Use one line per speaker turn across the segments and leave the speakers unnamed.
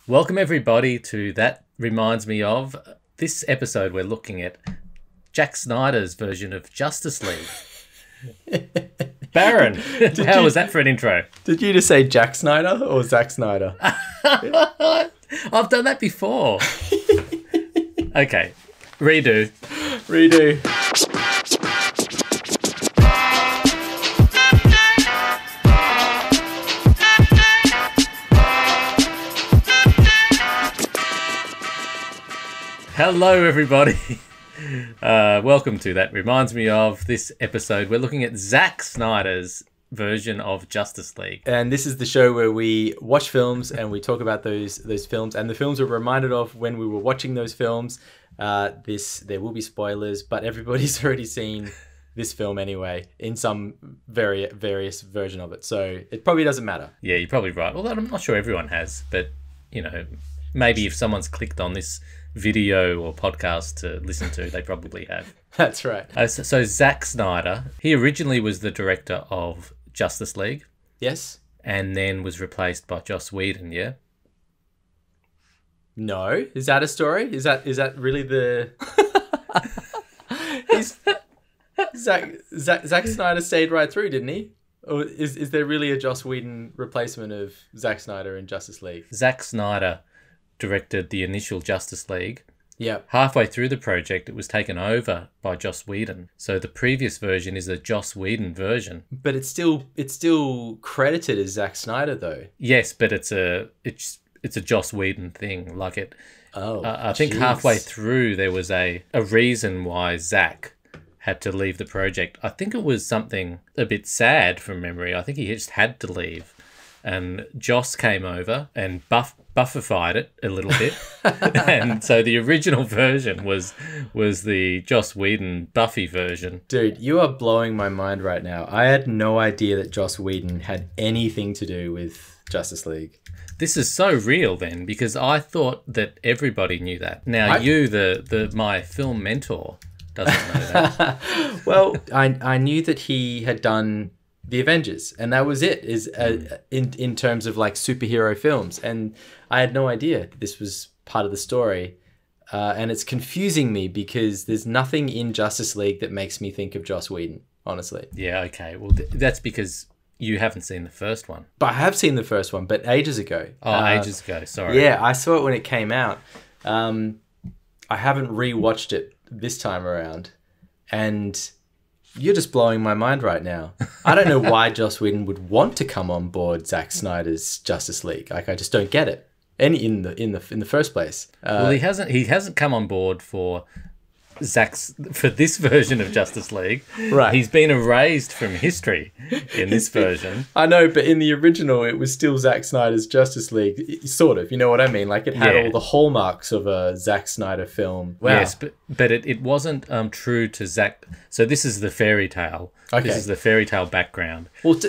Welcome everybody to That Reminds Me Of. This episode we're looking at Zack Snyder's version of Justice League. Baron, how was that for an intro?
Did you just say Jack Snyder or Zack Snyder?
I've done that before. Okay, redo. Hello everybody. Welcome to That Reminds Me Of. This episode we're looking at Zack Snyder's version of Justice League.
And this is the show where we watch films and we talk about those films and the films we're reminded of when we were watching those films. There will be spoilers, but everybody's already seen this film anyway in some various version of it. So it probably doesn't matter.
Yeah, you're probably right. Although I'm not sure everyone has, but you know, maybe if someone's clicked on this video or podcast to listen to, they probably have.
That's right.
So Zack Snyder, he originally was the director of Justice League. Yes. And then was replaced by Joss Whedon, yeah?
No. Is that a story? Is that really the... Zack Snyder stayed right through, didn't he? Or is there really a Joss Whedon replacement of Zack Snyder in Justice League?
Zack Snyder directed the initial Justice League.
Yeah.
Halfway through the project, it was taken over by Joss Whedon. So the previous version is a Joss Whedon version.
But it's still credited as Zack Snyder, though.
Yes, but it's a Joss Whedon thing. Like it.
Oh.
I think halfway through there was a reason why Zack had to leave the project. I think it was something a bit sad from memory. I think he just had to leave. And Joss came over and buffified it a little bit. And so the original version was the Joss Whedon Buffy version.
Dude, you are blowing my mind right now. I had no idea that Joss Whedon had anything to do with Justice League.
This is so real then, because I thought that everybody knew that. Now my film mentor doesn't know that.
Well, I knew that he had done The Avengers, and that was it. In terms of like superhero films, and I had no idea this was part of the story, and it's confusing me because there's nothing in Justice League that makes me think of Joss Whedon. Honestly.
Yeah. Okay. Well, that's because you haven't seen the first one.
But I have seen the first one, but ages ago.
Ages ago. Sorry.
Yeah, I saw it when it came out. I haven't rewatched it this time around, and you're just blowing my mind right now. I don't know why Joss Whedon would want to come on board Zack Snyder's Justice League. Like, I just don't get it. In the first place.
Well, he hasn't come on board for this version of Justice League.
Right.
He's been erased from history in this version.
I know, but in the original, it was still Zack Snyder's Justice League, sort of. You know what I mean? Like, it had all the hallmarks of a Zack Snyder film. Wow.
Yes, but it wasn't true to Zack. So this is the fairy tale.
Okay.
This is the fairy tale background.
Well,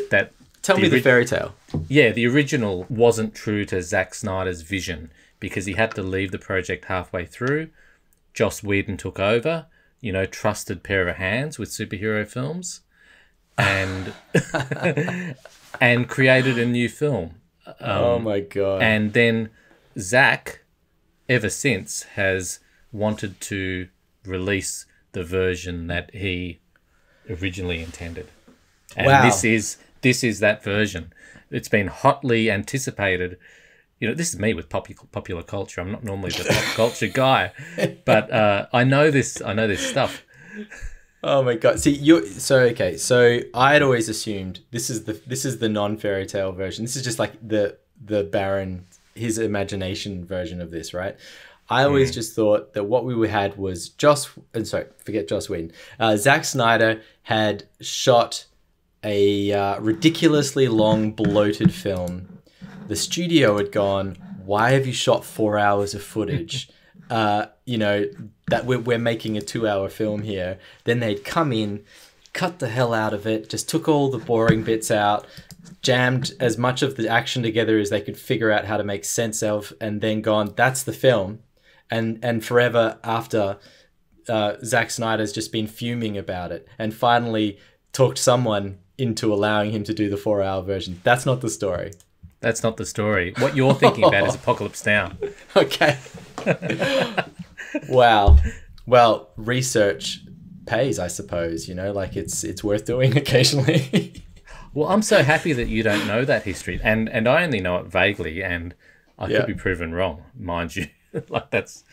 tell me the fairy tale.
Yeah, the original wasn't true to Zack Snyder's vision because he had to leave the project halfway through. Joss Whedon took over, trusted pair of hands with superhero films, and and created a new film.
Oh my God.
And then Zack, ever since, has wanted to release the version that he originally intended. And this is that version. It's been hotly anticipated. This is me with popular culture. I'm not normally the pop culture guy, but I know this stuff.
Oh my God! See, so I had always assumed this is the non-fairy tale version. This is just like the Baron, his imagination version of this, right? I always just thought that what we had was forget Joss Whedon. Zack Snyder had shot a ridiculously long, bloated film. The studio had gone, why have you shot 4 hours of footage? That we're making a 2-hour film here. Then they'd come in, cut the hell out of it, just took all the boring bits out, jammed as much of the action together as they could figure out how to make sense of, and then gone, that's the film. And forever after, Zack Snyder's just been fuming about it and finally talked someone into allowing him to do the 4-hour version. That's not the story.
That's not the story. What you're thinking about is Apocalypse Now.
Okay. Wow. Well, research pays, I suppose. Like it's worth doing occasionally.
Well, I'm so happy that you don't know that history, and I only know it vaguely, and I could be proven wrong, mind you. Like that's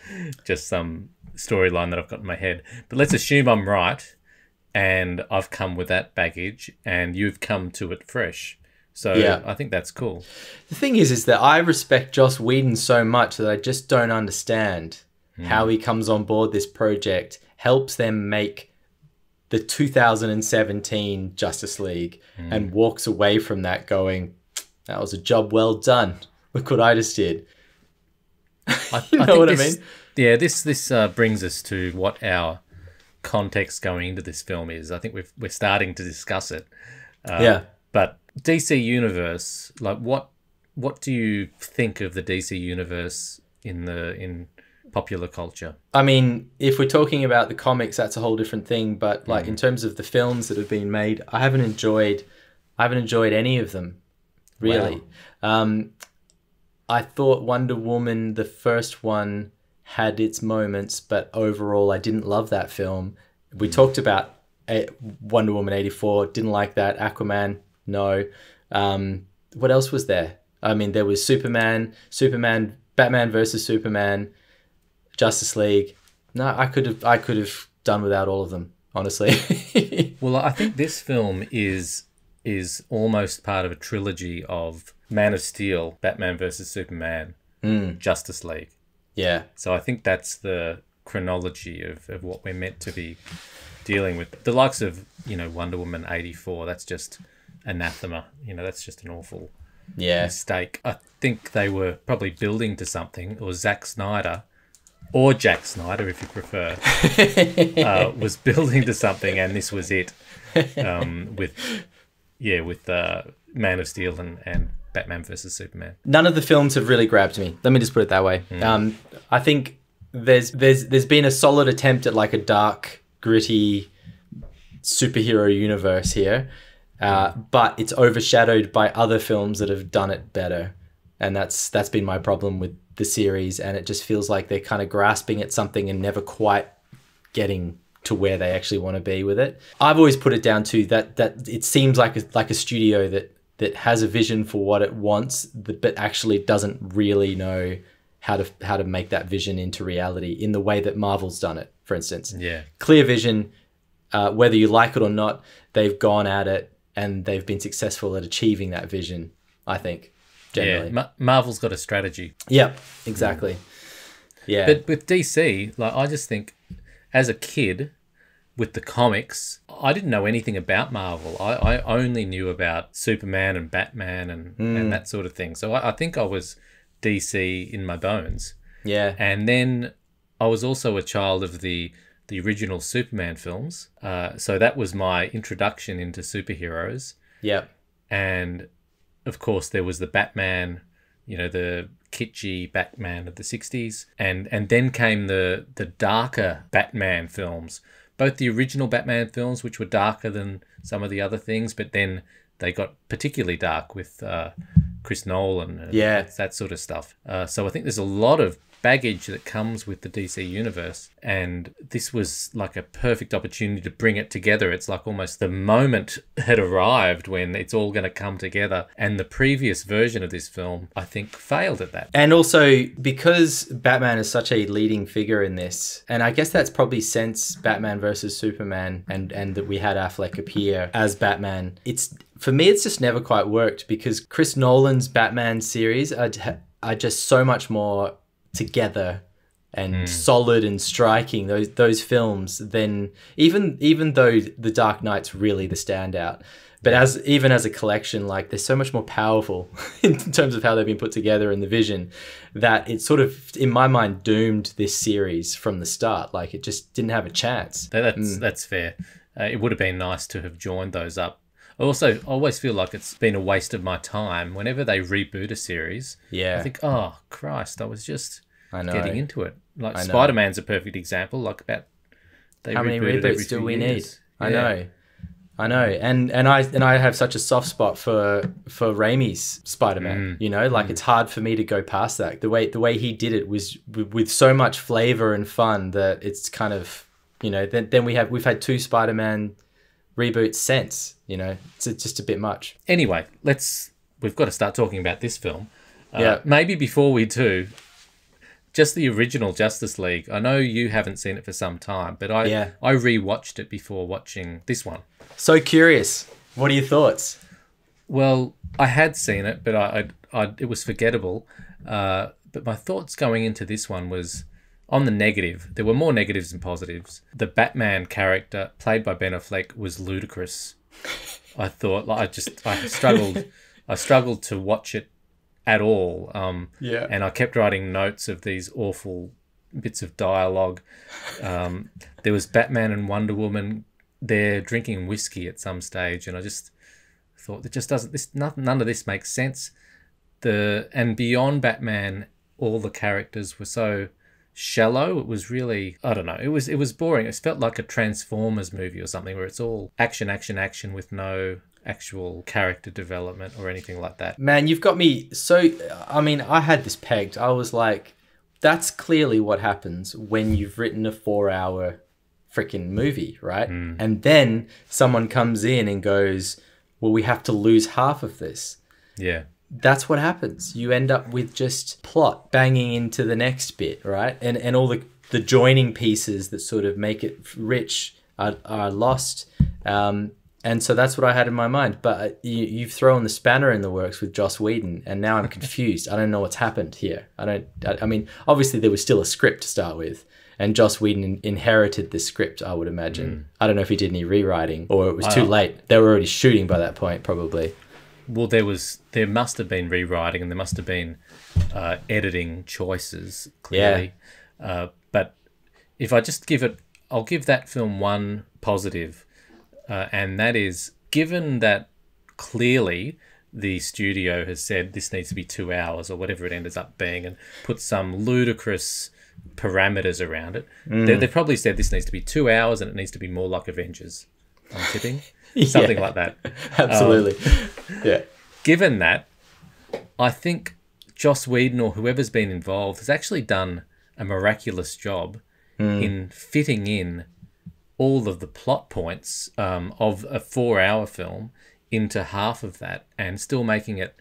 just some storyline that I've got in my head. But let's assume I'm right, and I've come with that baggage, and you've come to it fresh. So I think that's cool.
The thing is that I respect Joss Whedon so much that I just don't understand how he comes on board this project, helps them make the 2017 Justice League, and walks away from that going, that was a job well done. Look what I just did. You know what I mean?
Yeah, this brings us to what our context going into this film is. I think we're starting to discuss it. But DC Universe, like what do you think of the DC Universe in popular culture?
I mean, if we're talking about the comics, that's a whole different thing. But like in terms of the films that have been made, I haven't enjoyed any of them, really. Wow. I thought Wonder Woman, the first one, had its moments, but overall, I didn't love that film. We talked about Wonder Woman 84, didn't like that. Aquaman, no. What else was there? I mean, there was Superman, Batman versus Superman, Justice League. No, I could have done without all of them, honestly.
Well, I think this film is almost part of a trilogy of Man of Steel, Batman versus Superman, Justice League.
Yeah. So
I think that's the chronology of what we're meant to be dealing with. The likes of, Wonder Woman 84, that's just anathema. That's just an awful mistake. I think they were probably building to something, or Zack Snyder, or Jack Snyder, if you prefer, was building to something, and this was it. With Man of Steel and Batman versus Superman.
None of the films have really grabbed me. Let me just put it that way. I think there's been a solid attempt at like a dark, gritty superhero universe here, but it's overshadowed by other films that have done it better, and that's been my problem with the series. And it just feels like they're kind of grasping at something and never quite getting to where they actually want to be with it. I've always put it down to that it seems like a studio that has a vision for what it wants, but actually doesn't really know how to make that vision into reality in the way that Marvel's done it, for instance.
Yeah.
Clear vision, whether you like it or not, they've gone at it and they've been successful at achieving that vision, I think, generally.
Yeah, Marvel's got a strategy.
Yep, exactly. Yeah.
But with DC, like I just think, as a kid, with the comics, I didn't know anything about Marvel. I only knew about Superman and Batman and that sort of thing. So I think I was DC in my bones.
Yeah.
And then I was also a child of the original Superman films. So that was my introduction into superheroes.
Yep.
And, of course, there was the Batman, the kitschy Batman of the 60s. And then came the darker Batman films. Both the original Batman films, which were darker than some of the other things, but then they got particularly dark with Chris Nolan and that sort of stuff. So I think there's a lot of baggage that comes with the DC universe, and this was like a perfect opportunity to bring it together. It's like almost the moment had arrived when it's all going to come together, and the previous version of this film, I think, failed at that.
And also, because Batman is such a leading figure in this, and I guess that's probably since Batman versus Superman and that we had Affleck appear as Batman, for me, it's just never quite worked, because Chris Nolan's Batman series are just so much more together and solid and striking, those films, then even though The Dark Knight's really the standout, but as a collection, like, they're so much more powerful in terms of how they've been put together and the vision, that it sort of, in my mind, doomed this series from the start. Like, it just didn't have a chance.
That's fair. It would have been nice to have joined those up. I always feel like it's been a waste of my time whenever they reboot a series.
Yeah.
I think, oh, Christ, I was just getting into it. Like, Spider-Man's a perfect example. Like, they
how many reboots do we need? I know. I know, and I have such a soft spot for Raimi's Spider-Man. You know, like it's hard for me to go past that. The way he did it was with so much flavor and fun that it's kind of, you know. Then we've had 2 Spider-Man reboots since. You know, it's just a bit much.
Anyway, we've got to start talking about this film.
Yeah.
Maybe before we do, just the original Justice League. I know you haven't seen it for some time, but I rewatched it before watching this one.
So curious. What are your thoughts?
Well, I had seen it, but it was forgettable. But my thoughts going into this one was on the negative. There were more negatives than positives. The Batman character played by Ben Affleck was ludicrous. I thought, like, I struggled to watch it at all. And I kept writing notes of these awful bits of dialogue. There was Batman and Wonder Woman. They're drinking whiskey at some stage, and I just thought that just doesn't. None of this makes sense. And beyond Batman, all the characters were so shallow. It was really, I don't know. It was boring. It felt like a Transformers movie or something, where it's all action, action, action with no actual character development or anything like that.
Man, you've got me so. I mean, I had this pegged. I was like, that's clearly what happens when you've written a 4-hour freaking movie, right? And then someone comes in and goes, well, we have to lose half of this.
Yeah.
That's what happens. You end up with just plot banging into the next bit, right? And all the joining pieces that sort of make it rich are lost. And so that's what I had in my mind. But you've thrown the spanner in the works with Joss Whedon, and now I'm confused. I don't know what's happened here. I mean, obviously there was still a script to start with, and Joss Whedon inherited this script, I would imagine. I don't know if he did any rewriting, or it was too late. They were already shooting by that point, probably.
Well, there must have been rewriting, and there must have been editing choices, clearly. Yeah. But if I just I'll give that film one positive. And that is, given that clearly the studio has said this needs to be 2 hours or whatever it ends up being, and put some ludicrous parameters around it, they probably said this needs to be 2 hours and it needs to be more like Avengers. I'm tipping. Something like that.
Absolutely. Yeah.
Given that, I think Joss Whedon or whoever's been involved has actually done a miraculous job in fitting in all of the plot points of a 4-hour film into half of that, and still making it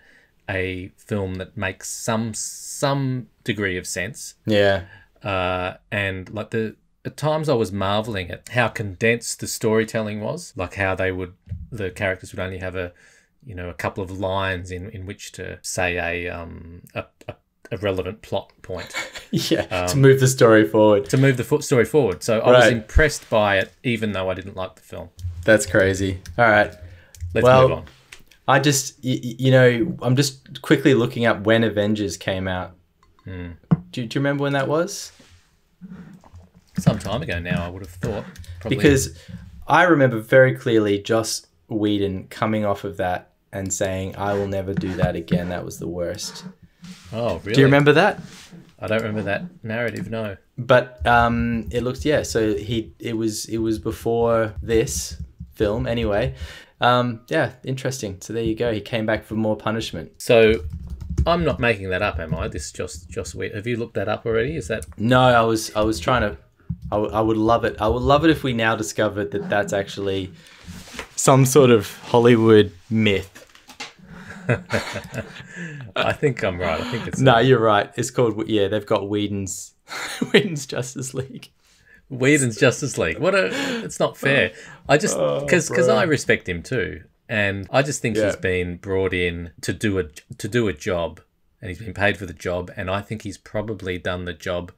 a film that makes some degree of sense. Yeah. And like at times I was marveling at how condensed the storytelling was, like how the characters would only have a couple of lines in which to say a relevant plot point.
To move the story forward.
Story forward. So I was impressed by it, even though I didn't like the film.
That's crazy. All right.
Let's move on.
I just, I'm just quickly looking up when Avengers came out. Do you remember when that was?
Some time ago now, I would have thought. Probably.
Because I remember very clearly Joss Whedon coming off of that and saying, I will never do that again. That was the worst.
Oh, really?
Do you remember that?
I don't remember that narrative, no.
But it looks, so it was before this film anyway. Interesting. So there you go. He came back for more punishment.
So I'm not making that up, am I? This Joss Whedon. Have you looked that up already? Is that?
No, I was trying to. I would love it. I would love it if we now discovered that that's actually some sort of Hollywood myth.
I think I'm right. I think it's...
No, you're right. It's called... Yeah, they've got Whedon's Justice League.
Whedon's Justice League. It's not fair. I just... Because I respect him too. And I just think he's been brought in to do a job. And he's been paid for the job. And I think he's probably done the job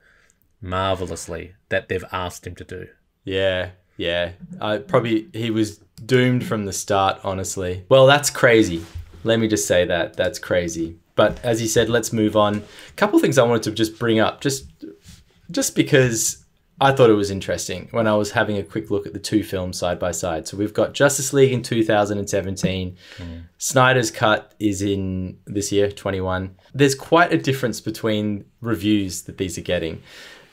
marvelously that they've asked him to do.
Yeah. He was doomed from the start, honestly. Well, that's crazy. Let me just say that. That's crazy. But as you said, let's move on. A couple of things I wanted to just bring up, just because I thought it was interesting when I was having a quick look at the two films side by side. So we've got Justice League in 2017. Snyder's cut is in this year, 21. There's quite a difference between reviews that these are getting.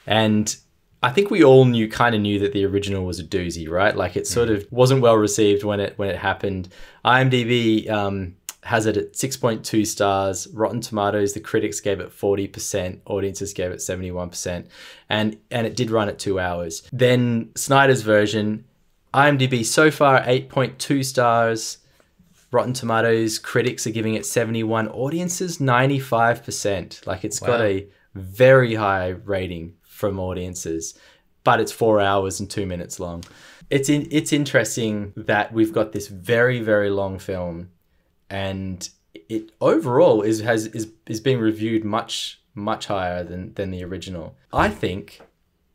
And I think we all kind of knew that the original was a doozy, right? Like it sort of wasn't well received when it happened. IMDb has it at 6.2 stars. Rotten Tomatoes, the critics gave it 40%, audiences gave it 71%, and it did run at 2 hours. Then Snyder's version, IMDb so far 8.2 stars. Rotten Tomatoes, critics are giving it 71, audiences 95%. Like it's got a very high rating from audiences, but it's 4 hours and 2 minutes long. It's interesting that we've got this very, very long film, and it overall is being reviewed much higher than the original. I think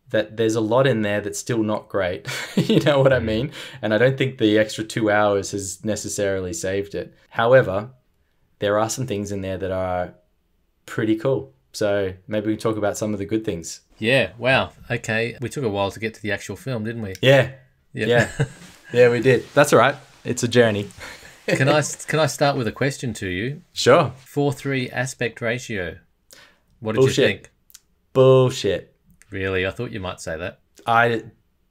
that there's a lot in there that's still not great. You know what I mean? And I don't think the extra 2 hours has necessarily saved it. However, there are some things in there that are pretty cool. So maybe we talk about some of the good things.
Yeah. Wow. Okay. We took a while to get to the actual film, didn't we?
Yeah.
Yep.
Yeah. Yeah, we did. That's all right. It's a journey.
Can I start with a question to you?
Sure.
4:3 aspect ratio. What did
Bullshit.
you think?
Bullshit.
Really? I thought you might say that.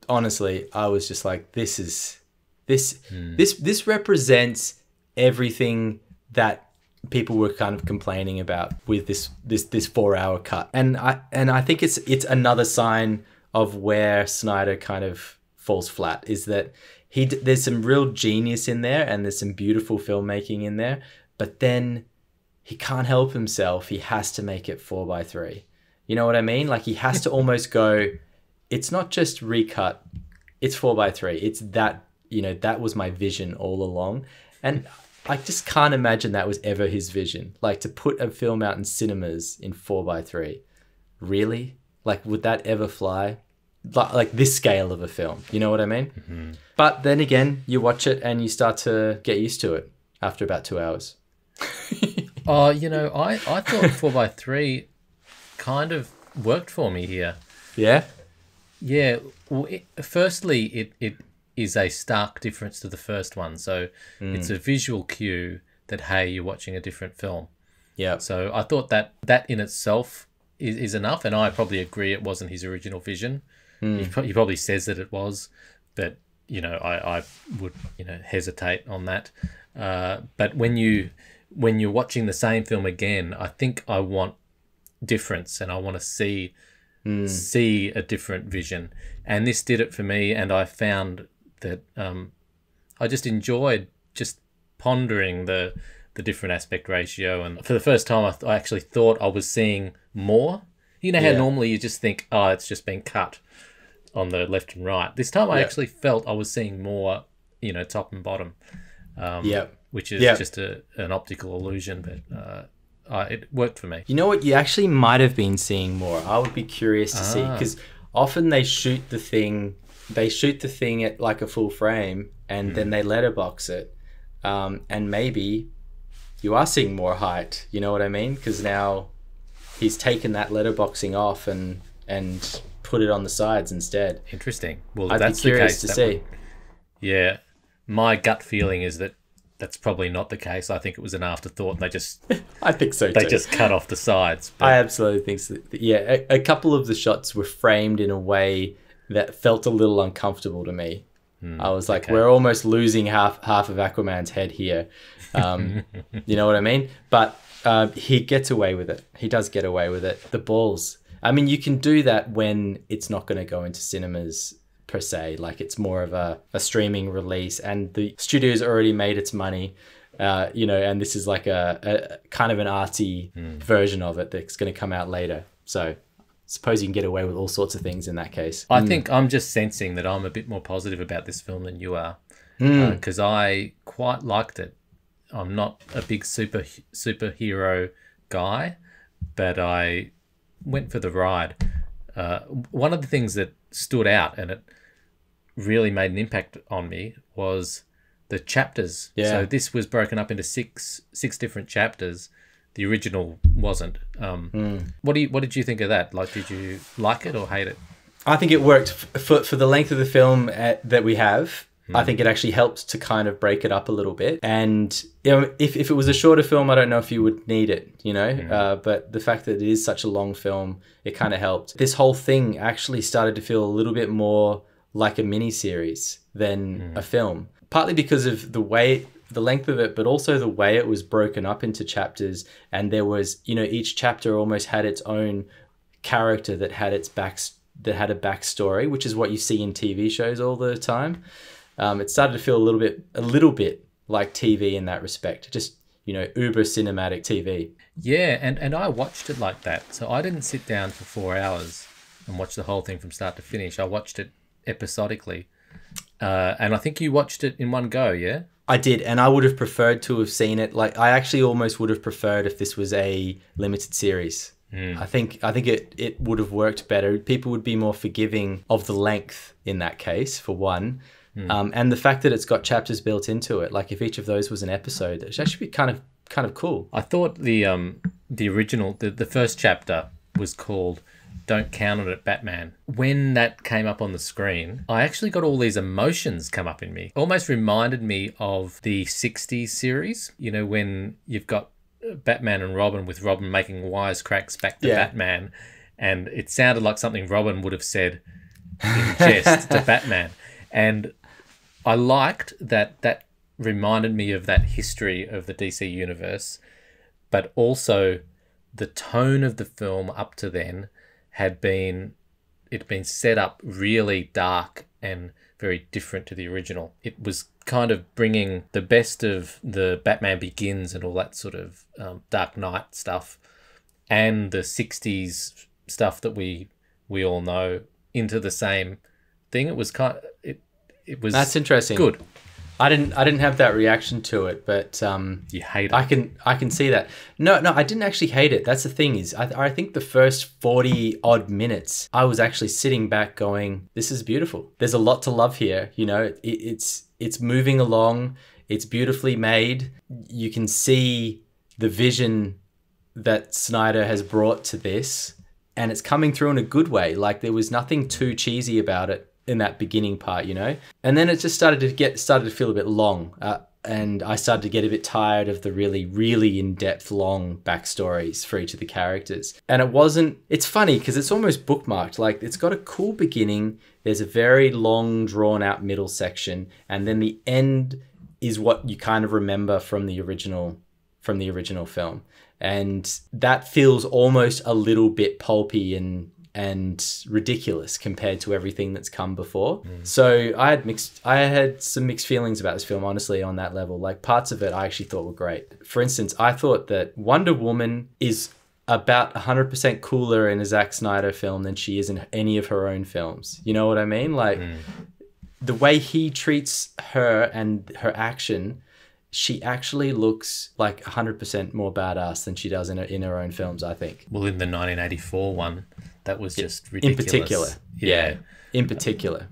Honestly, I was just like, this represents everything that people were kind of complaining about with this 4 hour cut. And I think it's another sign of where Snyder kind of falls flat, is that there's some real genius in there and there's some beautiful filmmaking in there, but then he can't help himself. He has to make it 4:3. You know what I mean? Like he has to almost go, it's not just recut, it's 4:3. It's that, that was my vision all along. And I just can't imagine that was ever his vision. Like to put a film out in cinemas in 4:3. Really? Like would that ever fly? Like this scale of a film, you know what I mean? Mm-hmm. But then again, you watch it and you start to get used to it after about 2 hours.
Oh, I thought 4:3 kind of worked for me here.
Yeah?
Yeah. Well, firstly, it is a stark difference to the first one. So it's a visual cue that, hey, you're watching a different film.
Yeah.
So I thought that in itself is enough, and I probably agree it wasn't his original vision. He probably says that it was, but I would hesitate on that. But when you're watching the same film again, I think I want difference, and I want to see a different vision. And this did it for me, and I found that I just enjoyed just pondering the different aspect ratio. And for the first time, I actually thought I was seeing more. You know how normally you just think, oh, it's just been cut on the left and right. This time I actually felt I was seeing more, top and bottom, which is just an optical illusion, but it worked for me.
You know what? You actually might have been seeing more. I would be curious to see, because often they shoot the thing at like a full frame and then they letterbox it. And maybe you are seeing more height, you know what I mean? Because now he's taken that letterboxing off and put it on the sides instead.
Interesting. Well,
I'd
that's
be curious
the case.
to see.
Yeah. My gut feeling is that that's probably not the case. I think it was an afterthought. They just
I think so too.
They just cut off the sides. But...
I absolutely think so. Yeah, a couple of the shots were framed in a way that felt a little uncomfortable to me. I was like, we're almost losing half of Aquaman's head here. You know what I mean? But he gets away with it. He does get away with it. The balls. I mean, you can do that when it's not going to go into cinemas per se. Like it's more of a streaming release, and the studio's already made its money, and this is like a kind of an arty version of it that's going to come out later. So suppose you can get away with all sorts of things in that case.
I think I'm just sensing that I'm a bit more positive about this film than you are, because I quite liked it. I'm not a big superhero guy, but I went for the ride. One of the things that stood out and it really made an impact on me was the chapters.
Yeah.
So this was broken up into six different chapters. The original wasn't. What did you think of that? Like, did you like it or hate it?
I think it worked for the length of the film that we have. I think it actually helped to kind of break it up a little bit. And, you know, if it was a shorter film, I don't know if you would need it, you know, but the fact that it is such a long film, it kind of helped. This whole thing actually started to feel a little bit more like a mini series than a film, partly because of the length of it, but also the way it was broken up into chapters. And there was, you know, each chapter almost had its own character that had a backstory, which is what you see in TV shows all the time. It started to feel a little bit like TV in that respect, just, you know, uber cinematic TV.
Yeah, and I watched it like that. So I didn't sit down for 4 hours and watch the whole thing from start to finish. I watched it episodically. And I think you watched it in one go, yeah?
I did, and I would have preferred to have seen it. Like, I actually almost would have preferred if this was a limited series. I think it would have worked better. People would be more forgiving of the length in that case, for one. And the fact that it's got chapters built into it, like if each of those was an episode, it should actually be kind of cool.
I thought the original, the first chapter was called "Don't Count on It, Batman." When that came up on the screen, I actually got all these emotions come up in me. Almost reminded me of the 60s series, you know, when you've got Batman and Robin, with Robin making wisecracks back to Batman, and it sounded like something Robin would have said in jest to Batman. And I liked that reminded me of that history of the DC universe, but also the tone of the film up to then had been set up really dark and very different to the original. It was kind of bringing the best of the Batman Begins and all that sort of Dark Knight stuff and the 60s stuff that we all know into the same thing. It was it was
That's interesting.
Good.
I didn't have that reaction to it, but
you hate it.
I can see that. No, I didn't actually hate it. That's the thing, is I think the first 40 odd minutes I was actually sitting back going, this is beautiful. There's a lot to love here, you know. It's moving along. It's beautifully made. You can see the vision that Snyder has brought to this, and it's coming through in a good way. Like, there was nothing too cheesy about it in that beginning part, you know. And then it just started to feel a bit long, and I started to get a bit tired of the really, really in-depth long backstories for each of the characters. And it's funny because it's almost bookmarked. Like, it's got a cool beginning, there's a very long drawn out middle section, and then the end is what you kind of remember from the original film. And that feels almost a little bit pulpy and ridiculous compared to everything that's come before. So I had some mixed feelings about this film, honestly, on that level. Like, parts of it I actually thought were great. For instance, I thought that Wonder Woman is about 100% cooler in a Zack Snyder film than she is in any of her own films. You know what I mean? Like, the way he treats her and her action, she actually looks like 100% more badass than she does in her own films, I think.
Well, in the 1984 one, that was just ridiculous.
In particular. Yeah. In particular.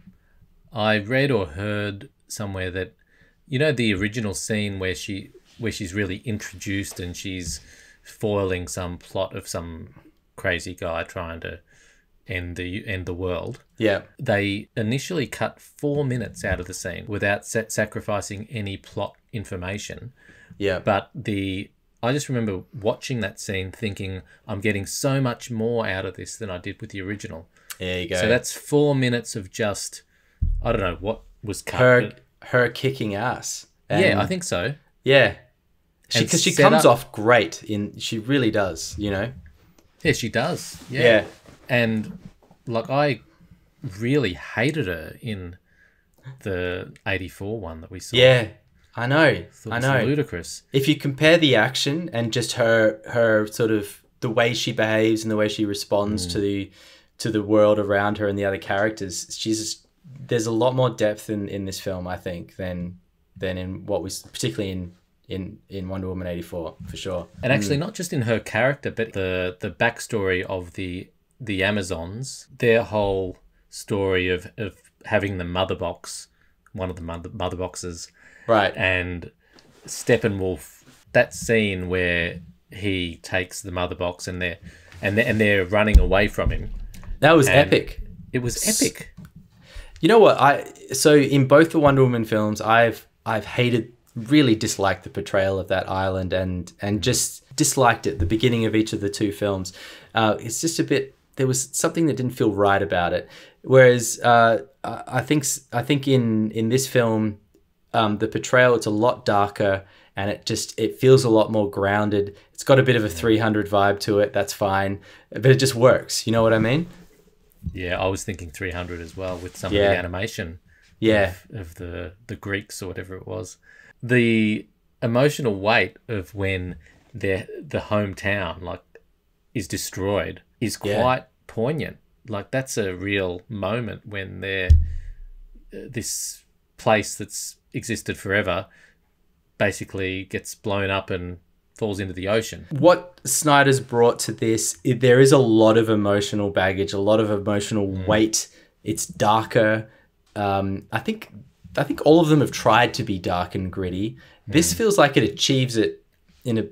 I read or heard somewhere that, you know, the original scene where she's really introduced and she's foiling some plot of some crazy guy trying to end the world.
Yeah.
They initially cut 4 minutes out of the scene without sacrificing any plot information.
Yeah.
But I just remember watching that scene thinking, I'm getting so much more out of this than I did with the original.
There you go.
So that's 4 minutes of just, I don't know what was cut.
Her kicking ass.
Yeah, I think so.
Yeah. Because she comes off great. She really does, you know?
Yeah, she does. Yeah. And like, I really hated her in the 84 one that we saw.
Yeah. I know.
It was ludicrous.
If you compare the action and just her sort of the way she behaves and the way she responds to the world around her and the other characters, there's a lot more depth in this film, I think, than in what was particularly in Wonder Woman 84, for sure.
And actually, not just in her character, but the backstory of the Amazons, their whole story of having the mother box, one of the mother boxes.
Right.
And Steppenwolf, that scene where he takes the mother box and they're running away from him.
That was epic.
It was epic.
You know what? So in both the Wonder Woman films, I've really disliked the portrayal of that island and just disliked it. The beginning of each of the two films, it's just a bit. There was something that didn't feel right about it. Whereas I think in this film, the portrayal, it's a lot darker and it feels a lot more grounded. It's got a bit of a 300 vibe to it. That's fine, but it just works. You know what I mean?
Yeah, I was thinking 300 as well with some of the animation.
Yeah,
of the Greeks or whatever it was. The emotional weight of when the hometown is destroyed is quite poignant. Like that's a real moment when this place that's existed forever basically gets blown up and falls into the ocean.
What Snyder's brought to this, there is a lot of emotional baggage, a lot of emotional weight. It's darker. I think all of them have tried to be dark and gritty. This feels like it achieves it in a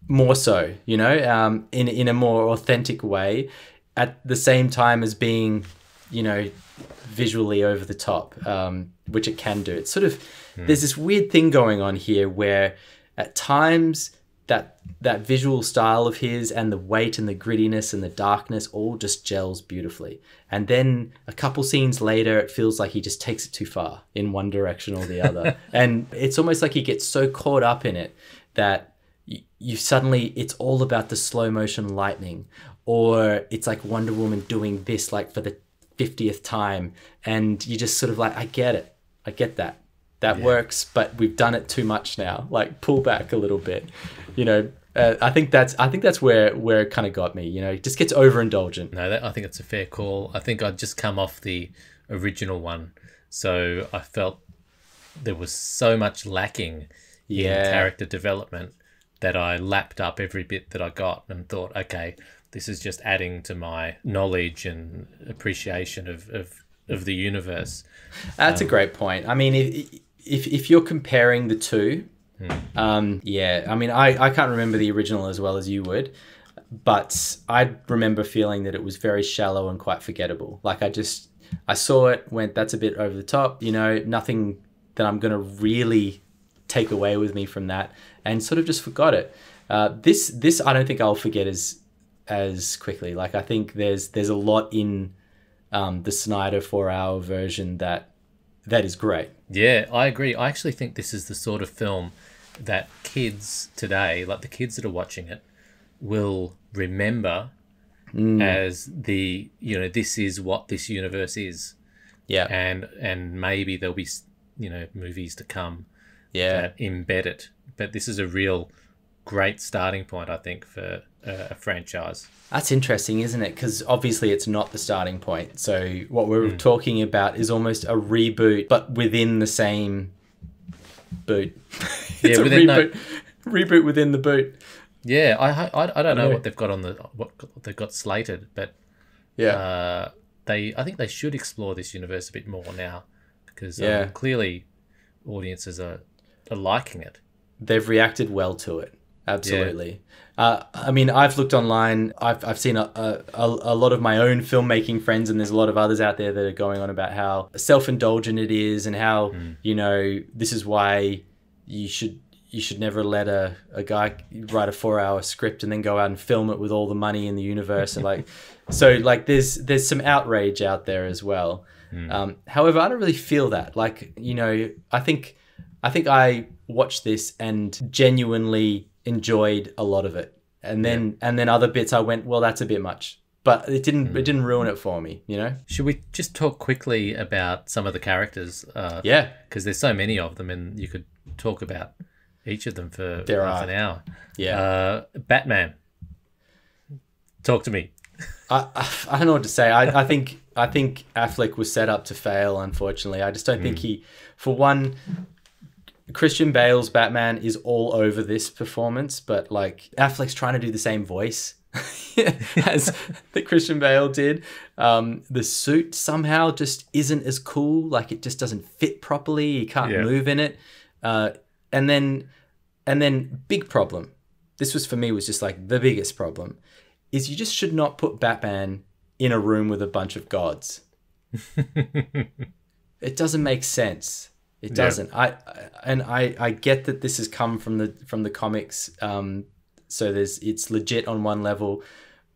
more so, you know, in a more authentic way, at the same time as being, you know, visually over the top, which it can do. It's sort of there's this weird thing going on here where at times that visual style of his and the weight and the grittiness and the darkness all just gels beautifully. And then a couple scenes later, it feels like he just takes it too far in one direction or the other. And it's almost like he gets so caught up in it that you suddenly, it's all about the slow motion lightning, or it's like Wonder Woman doing this like for the 50th time. And you just sort of like, I get it. I get that. That works, but we've done it too much now. Like pull back a little bit, you know. I think that's where it kind of got me. You know, it just gets overindulgent.
No, I think it's a fair call. I think I'd just come off the original one, so I felt there was so much lacking in character development that I lapped up every bit that I got and thought, okay, this is just adding to my knowledge and appreciation of the universe.
That's a great point. I mean, if you're comparing the two, I mean, I can't remember the original as well as you would, but I remember feeling that it was very shallow and quite forgettable. Like I saw it, went, that's a bit over the top, you know, nothing that I'm going to really take away with me from that, and sort of just forgot it. This I don't think I'll forget as quickly. Like I think there's a lot in the Snyder 4-hour version that is great.
Yeah, I agree. I actually think this is the sort of film that kids today, like the kids that are watching it, will remember as the, you know, this is what this universe is. Yeah. And maybe there'll be, you know, movies to come that embed it. But this is a real great starting point, I think, for a franchise.
That's interesting, isn't it? Because obviously it's not the starting point. So what we're talking about is almost a reboot, but within the same boot. It's a reboot within the boot.
Yeah, I don't know what they've got what they've got slated, but I think they should explore this universe a bit more now, because clearly audiences are liking it.
They've reacted well to it. Absolutely. I mean, I've looked online. I've seen a lot of my own filmmaking friends, and there's a lot of others out there that are going on about how self-indulgent it is, and how you know, this is why you should never let a guy write a 4-hour script and then go out and film it with all the money in the universe. And there's some outrage out there as well. However, I don't really feel that. Like, you know, I think I watched this and genuinely enjoyed a lot of it, and then other bits I went, well, that's a bit much, but it didn't ruin it for me, you know. Should
we just talk quickly about some of the characters? Because there's so many of them, and you could talk about each of them for half an hour. Batman, talk to me.
I don't know what to say. I think Affleck was set up to fail, unfortunately. I just don't think for one, Christian Bale's Batman is all over this performance, but like Affleck's trying to do the same voice as the Christian Bale did. The suit somehow just isn't as cool. Like it just doesn't fit properly. He can't move in it. And then big problem. This was, for me, was just like the biggest problem is you just should not put Batman in a room with a bunch of gods. It doesn't make sense. It doesn't. I get that this has come from the comics. So it's legit on one level,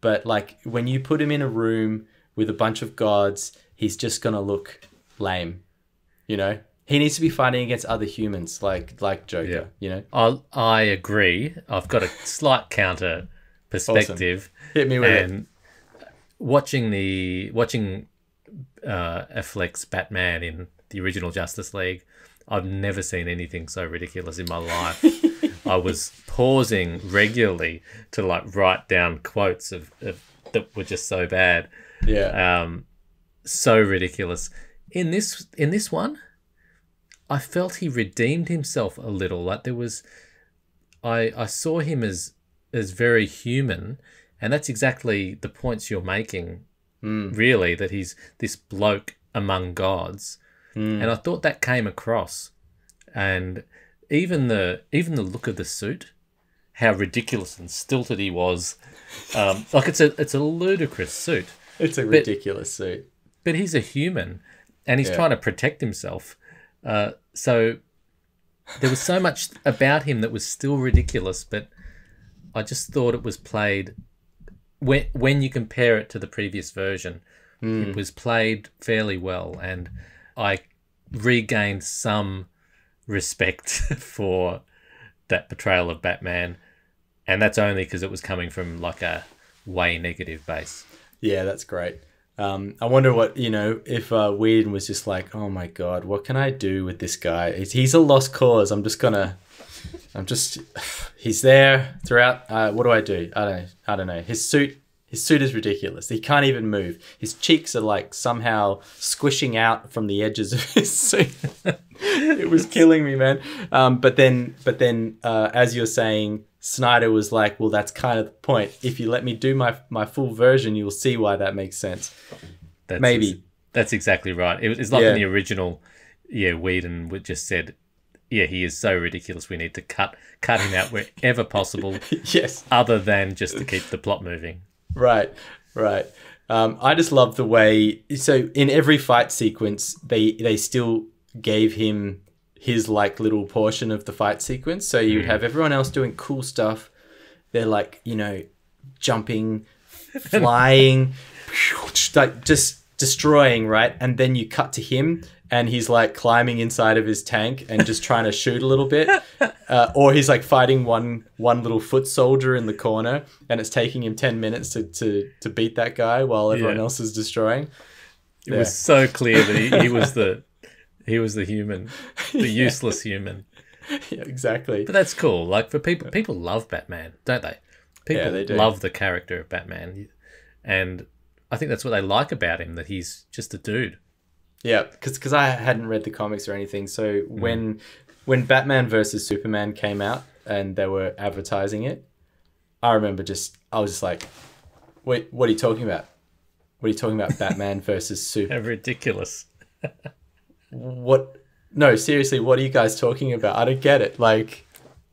but like when you put him in a room with a bunch of gods, he's just gonna look lame. You know, he needs to be fighting against other humans, like Joker.
Yeah.
You know,
I agree. I've got a slight counter perspective.
Awesome. Hit me with
it. Watching Affleck's Batman in the original Justice League, I've never seen anything so ridiculous in my life. I was pausing regularly to like write down quotes of that were just so bad.
Yeah.
So ridiculous. In this one, I felt he redeemed himself a little. Like there was, I saw him as very human, and that's exactly the points you're making. Really, that he's this bloke among gods, and I thought that came across, and even the look of the suit, how ridiculous and stilted he was. Like it's a ludicrous suit.
It's a ridiculous suit.
But he's a human, and he's trying to protect himself. So there was so much about him that was still ridiculous, but I just thought it was played. When you compare it to the previous version, it was played fairly well, and I regained some respect for that portrayal of Batman, and that's only because it was coming from like a way negative base. Yeah,
that's great. I wonder what, if Whedon was just like, oh my God, what can I do with this guy? He's a lost cause. He's there throughout. What do I do? I don't know. His suit is ridiculous. He can't even move. His cheeks are like somehow squishing out from the edges of his suit. It was killing me, man. But then, as you're saying, Snyder was like, well, that's kind of the point. If you let me do my full version, you'll see why that makes sense.
That's exactly right. It's like in the original, Whedon would just said, he is so ridiculous. We need to cut him out wherever possible.
Yes.
Other than just to keep the plot moving.
Right. I just love the way. So in every fight sequence, they still gave him his like little portion of the fight sequence. So you'd have everyone else doing cool stuff. They're like, jumping, flying, like just destroying, right? And then you cut to him, and he's like climbing inside of his tank and just trying to shoot a little bit. Or he's like fighting one little foot soldier in the corner, and it's taking him 10 minutes to beat that guy while everyone else is destroying.
It was so clear that he was the human, the useless human.
Yeah, exactly.
But that's cool. Like for people love Batman, don't they? They do. Love the character of Batman. And I think that's what they like about him, that he's just a dude.
Yeah, because I hadn't read the comics or anything. So when Batman versus Superman came out and they were advertising it, I remember I was just like, wait, what are you talking about? What are you talking about? Batman versus Superman?
Ridiculous.
What? No, seriously, what are you guys talking about? I don't get it. Like,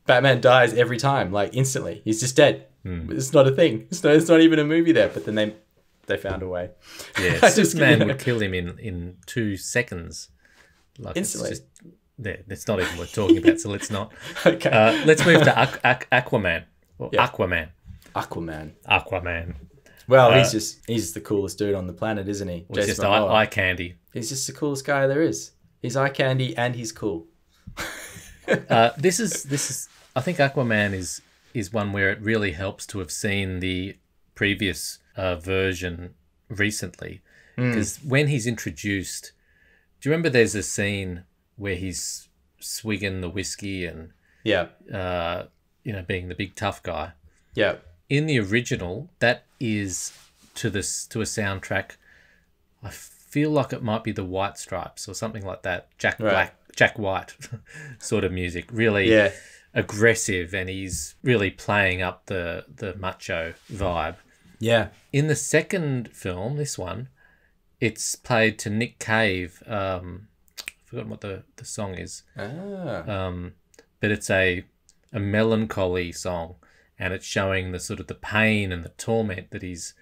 Batman dies every time, like instantly. He's just dead. It's not a thing. It's not even a movie there. But then they found a way.
Yeah, Superman would kill him in 2 seconds. Like,
instantly.
It's not even worth talking about, so let's not.
Okay.
Let's move to Aquaman. Or Aquaman.
Aquaman. Well, he's just the coolest dude on the planet, isn't he?
He's just eye candy.
He's just the coolest guy there is. He's eye candy and he's cool.
This is. I think Aquaman is one where it really helps to have seen the previous version recently, because when he's introduced, do you remember there's a scene where he's swigging the whiskey and being the big tough guy.
Yeah.
In the original, that is to a soundtrack. I feel like it might be the White Stripes or something like that. Jack White sort of music. Really aggressive, and he's really playing up the macho vibe.
Yeah.
In the second film, this one, it's played to Nick Cave. I've forgotten what the song is. But it's a melancholy song, and it's showing the sort of the pain and the torment that he's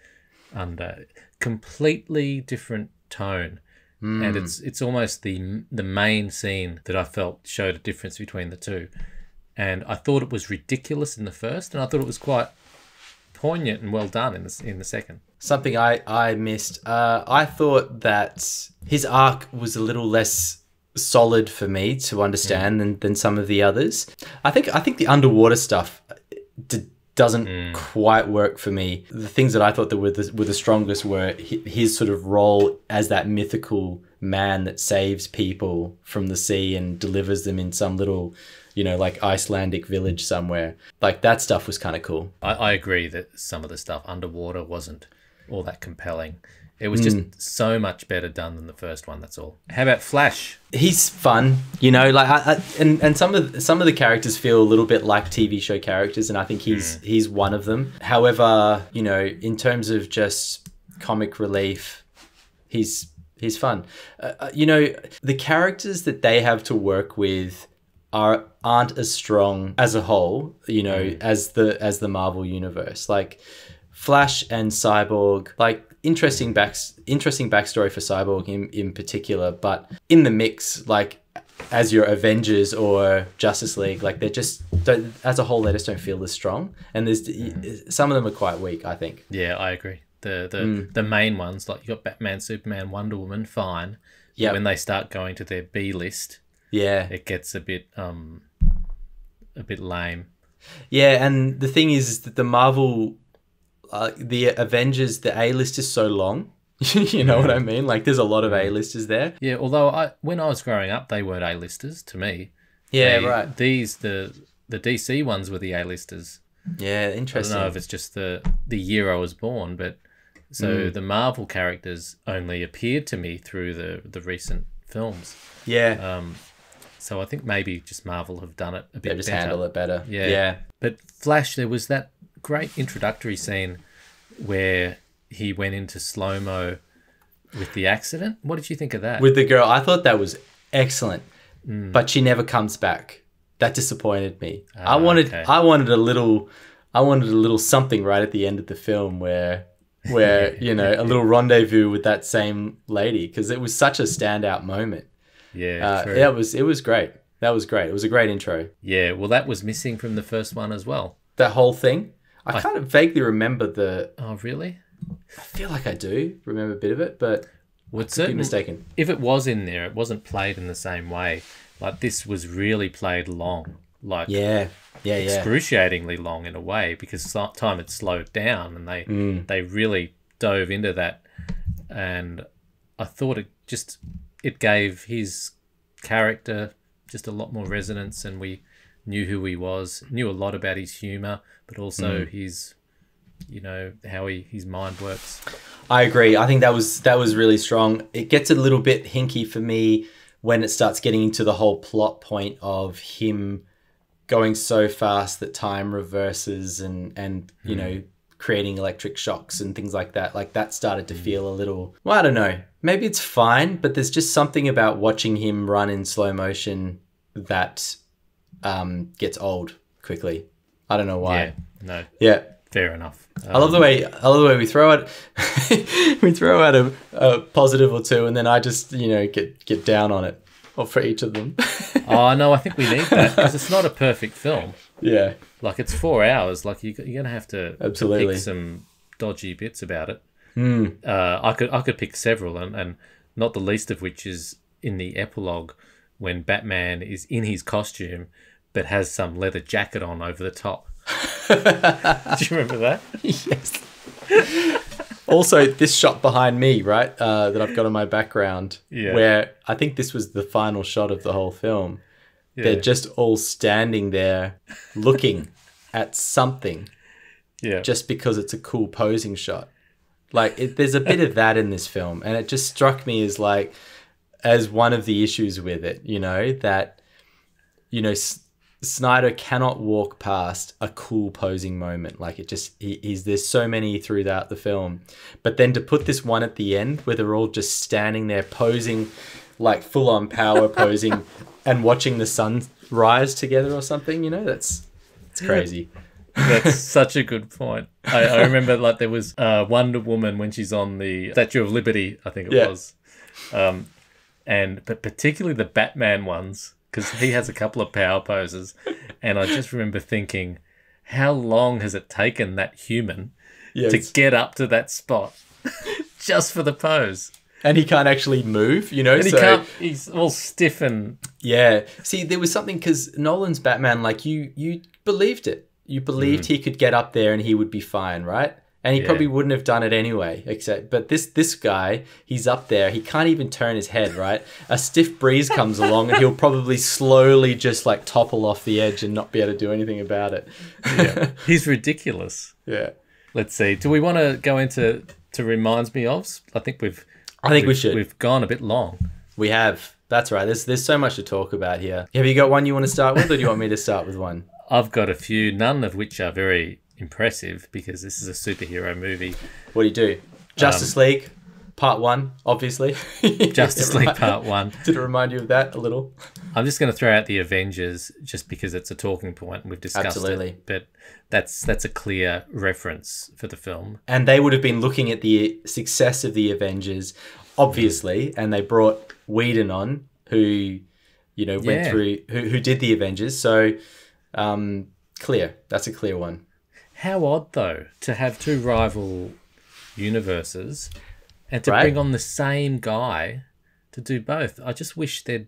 under. Completely different tone And it's almost the main scene that I felt showed a difference between the two. And I thought it was ridiculous in the first, and I thought it was quite poignant and well done in the second.
Something I missed. I thought that his arc was a little less solid for me to understand than some of the others. I think the underwater stuff doesn't quite work for me. The things that I thought that were the strongest were his sort of role as that mythical man that saves people from the sea and delivers them in some little, like Icelandic village somewhere. Like that stuff was kind of cool.
I agree that some of the stuff underwater wasn't all that compelling. It was just so much better done than the first one. That's all. How about Flash?
He's fun, and some of the characters feel a little bit like TV show characters, and I think he's one of them. However, in terms of just comic relief, he's fun. The characters that they have to work with aren't as strong as a whole, as the Marvel universe. Like Flash and Cyborg, like interesting backstory for Cyborg in particular, but in the mix, like as your Avengers or Justice League, like they just don't, as a whole, they just don't feel as strong. And there's some of them are quite weak, I think.
Yeah, I agree. The main ones, like you got Batman, Superman, Wonder Woman, fine. Yeah. When they start going to their B list, it gets a bit lame.
Yeah, and the thing is that the Marvel, the Avengers, the A list is so long. You know what I mean? Like there's a lot of A-listers there.
Yeah, although when I was growing up, they weren't A-listers to me.
Yeah, right.
The DC ones were the A-listers.
Yeah, interesting.
I don't know if it's just the year I was born, but so the Marvel characters only appeared to me through the recent films.
Yeah.
So I think maybe just Marvel have done it a bit better.
They just handle it better.
Yeah. But Flash, there was that great introductory scene where he went into slow-mo with the accident. What did you think of that?
With the girl, I thought that was excellent, but she never comes back. That disappointed me. I wanted a little something right at the end of the film where a little rendezvous with that same lady, because it was such a standout moment.
Yeah, true.
It was great. That was great. It was a great intro.
Yeah, well, that was missing from the first one as well.
That whole thing. I kind of vaguely remember the.
Oh, really?
I feel like I do remember a bit of it, but I could be mistaken.
If it was in there, it wasn't played in the same way. Like this was really played long, like excruciatingly long in a way, because time had slowed down and they really dove into that, and I thought it gave his character just a lot more resonance, and we knew who he was, knew a lot about his humor, but also his. How his mind works.
I agree. I think that was really strong. It gets a little bit hinky for me when it starts getting into the whole plot point of him going so fast that time reverses and creating electric shocks and things like that. Like that started to feel a little, well, I don't know. Maybe it's fine, but there's just something about watching him run in slow motion that gets old quickly. I don't know why.
Yeah. No.
Yeah.
Fair enough.
I love the way we throw out a positive or two, and then I just get down on it, or for each of them.
Oh no, I think we need that because it's not a perfect film.
Yeah,
like it's 4 hours. Like you're gonna have to pick some dodgy bits about it. I could pick several, and not the least of which is in the epilogue when Batman is in his costume but has some leather jacket on over the top. Do you remember that?
Yes. Also, this shot behind me, right, that I've got in my background, where I think this was the final shot of the whole film. Yeah. They're just all standing there looking at something just because it's a cool posing shot. Like, there's a bit of that in this film, and it just struck me as one of the issues with it, that, Snyder cannot walk past a cool posing moment. Like there's so many throughout the film, but then to put this one at the end where they're all just standing there posing, like full on power posing and watching the sun rise together or something, it's crazy.
That's such a good point. I remember like there was Wonder Woman when she's on the Statue of Liberty, I think it was. But particularly the Batman ones, because he has a couple of power poses. And I just remember thinking, how long has it taken that human to get up to that spot just for the pose?
And he can't actually move, you know?
And he can't, he's all stiff and...
Yeah. See, there was something, because Nolan's Batman, like, you believed it. You believed he could get up there and he would be fine, right? And he probably wouldn't have done it anyway, but this guy, he's up there. He can't even turn his head, right? A stiff breeze comes along and he'll probably slowly just like topple off the edge and not be able to do anything about it.
Yeah. He's ridiculous.
Yeah.
Let's see. Do we want to go into reminds me ofs? I think we should. We've gone a bit long.
We have. That's right. There's so much to talk about here. Have you got one you want to start with, or do you want me to start with one?
I've got a few, none of which are very impressive because this is a superhero movie.
What do you do? Justice League Part 1, obviously.
Justice League Part 1.
Did it remind you of that a little?
I'm just going to throw out the Avengers just because it's a talking point and we've discussed it. But that's a clear reference for the film.
And they would have been looking at the success of the Avengers, obviously, and they brought Whedon on, who, you know, went through, who did the Avengers. So, clear. That's a clear one.
How odd, though, to have two rival universes and to bring on the same guy to do both. I just wish they'd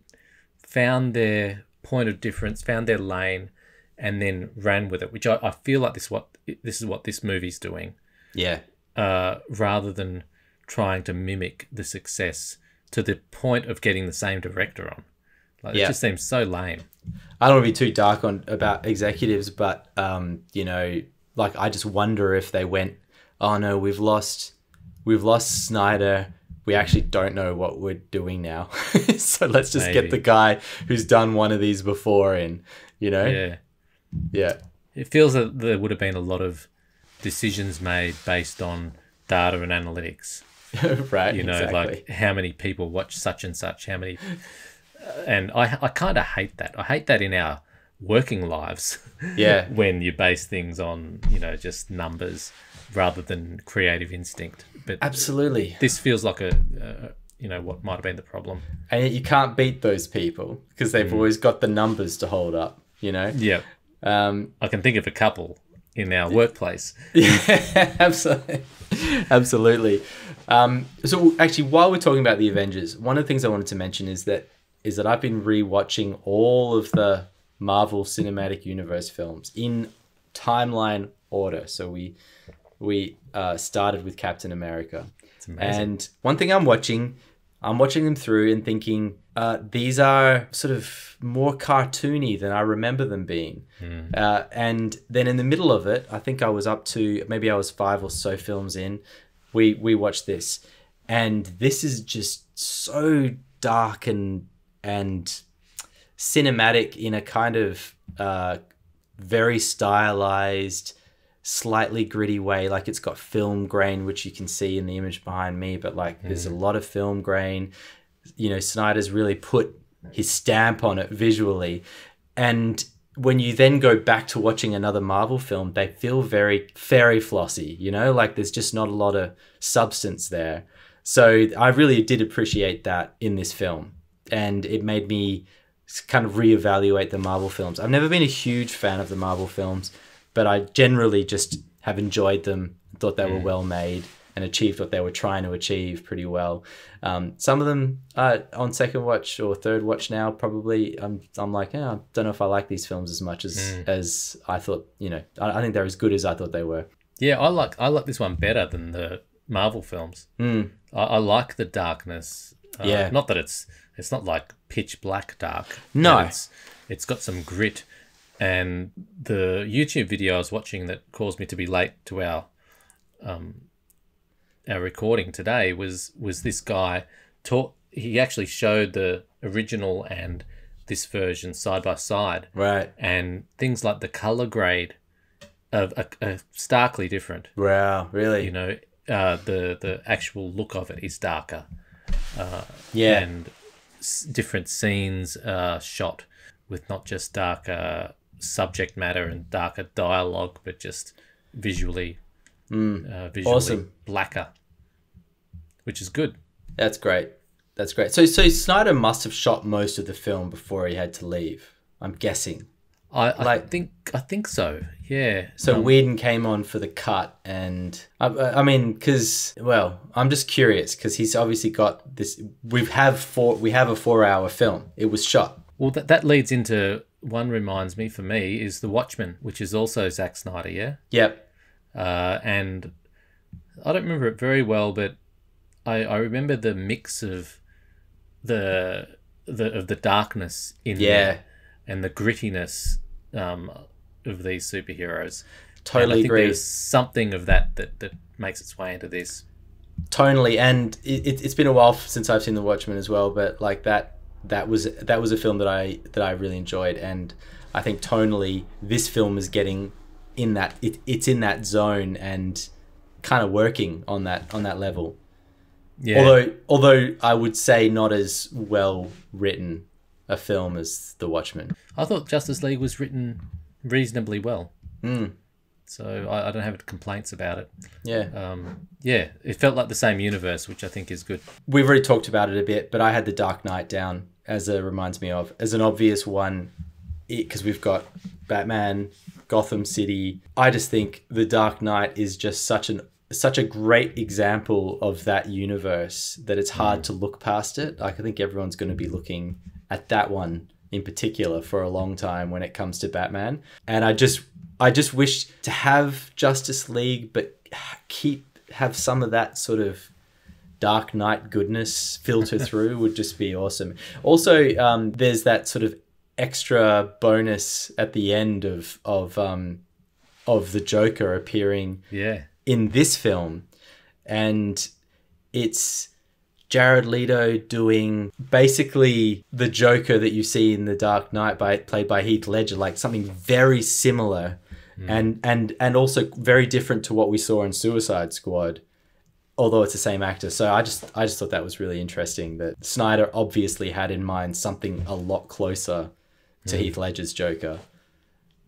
found their point of difference, found their lane, and then ran with it, which I feel like this is what this movie's doing. Yeah. Rather than trying to mimic the success to the point of getting the same director on. Like, it just seems so lame.
I don't want to be too dark about executives, but, you know, like, I just wonder if they went, oh no, we've lost Snyder. We actually don't know what we're doing now. So let's just get the guy who's done one of these before in, you know? Yeah. Yeah.
It feels that there would have been a lot of decisions made based on data and analytics.
Right.
You know, like how many people watch such and such, how many... and I kind of hate that. I hate that in our working lives.
Yeah.
When you base things on, you know, just numbers rather than creative instinct. But
absolutely,
this feels like you know, what might have been the problem.
And you can't beat those people because they've always got the numbers to hold up, you know?
Yeah. I can think of a couple in our workplace.
Yeah, absolutely. Absolutely. So actually, while we're talking about the Avengers, one of the things I wanted to mention is that I've been rewatching all of the Marvel Cinematic Universe films in timeline order. So we started with Captain America.
It's amazing.
And one thing I'm watching them through and thinking, these are sort of more cartoony than I remember them being. And then in the middle of it, I think I was up to, maybe I was 5 or so films in, we watched this. And this is just so dark and cinematic in a kind of very stylized, slightly gritty way. Like, it's got film grain, which you can see in the image behind me, but like there's a lot of film grain. You know, Snyder's really put his stamp on it visually. And when you then go back to watching another Marvel film, they feel very fairy flossy, you know, like there's just not a lot of substance there. So I really did appreciate that in this film. And it made me kind of reevaluate the Marvel films. I've never been a huge fan of the Marvel films, but I generally just have enjoyed them, thought they were well made and achieved what they were trying to achieve pretty well. Some of them on second watch or third watch now, probably I'm like, I don't know if I like these films as much as I thought. You know, I think they're as good as I thought they were.
Yeah, I like this one better than the Marvel films. I like the darkness. Not that it's not like pitch black dark.
No,
it's got some grit. And the YouTube video I was watching that caused me to be late to our recording today was this guy he actually showed the original and this version side by side.
Right. And
things like the color grade are starkly different.
Wow, really?
You know, the actual look of it is darker. And different scenes are shot with not just darker subject matter and darker dialogue, but just visually
Awesome.
blacker, which is good.
That's great. That's great. So Snyder must have shot most of the film before he had to leave, I'm guessing.
I think so. Yeah.
So Whedon came on for the cut, and I mean, because I'm just curious because he's obviously got this. We have a 4-hour film. It was shot.
Well, that leads into one. Reminds me, for me, is The Watchmen, which is also Zack Snyder. Yeah.
Yep.
And I don't remember it very well, but I remember the mix of the darkness in there and the grittiness of these superheroes.
Totally agree.
There's something of that makes its way into this.
Totally, and it's been a while since I've seen The Watchmen as well, but like that was a film that I really enjoyed, and I think tonally this film is getting in that it's in that zone and kind of working on that level. Yeah. Although I would say not as well written a film as The Watchmen.
I thought Justice League was written reasonably well.
Mm.
So I don't have complaints about it.
Yeah.
It felt like the same universe, which I think is good.
We've already talked about it a bit, but I had The Dark Knight down as an obvious one, because we've got Batman, Gotham City. I just think The Dark Knight is just such a great example of that universe that it's hard to look past it. Like, I think everyone's going to be looking at that one in particular for a long time when it comes to Batman. And I just wish to have Justice League, but have some of that sort of Dark Knight goodness filter through would just be awesome. Also, there's that sort of extra bonus at the end of the Joker appearing in this film, and it's Jared Leto doing basically the Joker that you see in The Dark Knight played by Heath Ledger, like something very similar and also very different to what we saw in Suicide Squad, although it's the same actor. So I just thought that was really interesting, that Snyder obviously had in mind something a lot closer to Heath Ledger's Joker.